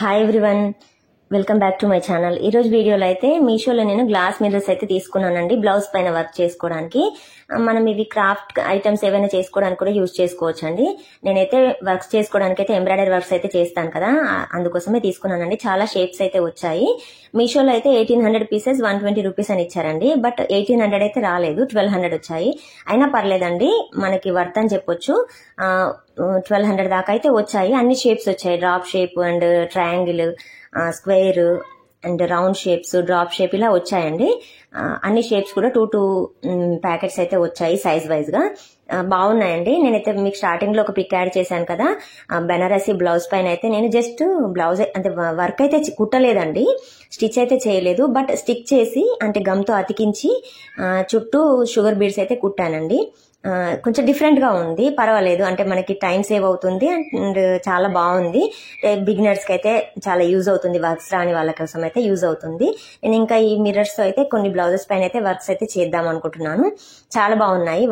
Hi everyone, welcome back to my channel. ఈ రోజు వీడియోలో అయితే మీషోలో నేను గ్లాస్ మిర్రర్స్ అయితే తీసుకున్నానండి బ్లౌజ్ పైన వర్క్ చేసుకోవడానికి. మనం ఇవి క్రాఫ్ట్ ఐటమ్స్ ఏవైనా చేసుకోవడానికి కూడా యూజ్ చేసుకోవచ్చు అండి. నేనైతే వర్క్స్ చేసుకోవడానికి అయితే ఎంబ్రాయిడరీ వర్క్స్ అయితే చేస్తాను కదా, అందుకోసమే తీసుకున్నానండి. చాలా షేప్స్ అయితే వచ్చాయి. మీషోలో అయితే 1800 పీసెస్ 120 రూపీస్ అని ఇచ్చారండి. బట్ 1800 అయితే రాలేదు, 1200 వచ్చాయి. అయినా పర్లేదండి, మనకి వర్త్ అని చెప్పొచ్చు. 1200 దాకా అయితే వచ్చాయి. అన్ని షేప్స్ వచ్చాయి, drop shape and triangle, square and round shapes, drop shape ఇలా వచ్చాయండి. అన్ని షేప్స్ కూడా 2 ప్యాకెట్స్ అయితే వచ్చాయి సైజ్ వైజ్ గా. బాగున్నాయండి. నేనైతే మీకు స్టార్టింగ్ లో ఒక పిక్ యాడ్ చేశాను కదా, బెనారసీ బ్లౌజ్ పైన అయితే నేను జస్ట్ బ్లౌజ్ అంటే వర్క్ అయితే కుట్టలేదండి, స్టిచ్ అయితే చేయలేదు. బట్ స్టిక్ చేసి అంటే గమ్తో అతికించి చుట్టూ షుగర్ బీడ్స్ అయితే కుట్టానండి. కొంచెం డిఫరెంట్ గా ఉంది, పర్వాలేదు. అంటే మనకి టైం సేవ్ అవుతుంది అండ్ చాలా బాగుంది. బిగినర్స్ కి అయితే చాలా యూజ్ అవుతుంది, వర్క్స్ రాని వాళ్ళ కోసం అయితే యూజ్ అవుతుంది. నేను ఇంకా ఈ మిర్రర్స్ తో అయితే కొన్ని బ్లౌజెస్ పైన అయితే వర్క్స్ అయితే చేద్దాం అనుకుంటున్నాను. చాలా బాగున్నాయి,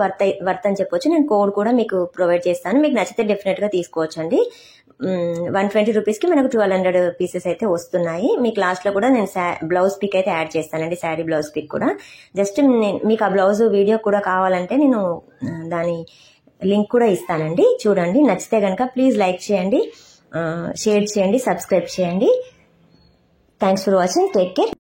వర్త్ అని చెప్పొచ్చు. నేను కోడ్ కూడా మీకు ప్రొవైడ్ చేస్తాను, మీకు నచ్చితే డెఫినెట్ గా తీసుకోవచ్చు అండి. 120 రూపీస్ కి మనకు 1200 పీసెస్ అయితే వస్తున్నాయి. మీకు లాస్ట్ లో కూడా నేను బ్లౌజ్ పిక్ అయితే యాడ్ చేస్తానండి, శారీ బ్లౌజ్ పిక్ కూడా. జస్ట్ మీకు ఆ బ్లౌజ్ వీడియో కూడా కావాలంటే నేను దాని లింక్ కూడా ఇస్తానండి, చూడండి. నచ్చితే కనుక ప్లీజ్ లైక్ చేయండి, షేర్ చేయండి, సబ్స్క్రైబ్ చేయండి. Thanks for watching, take care.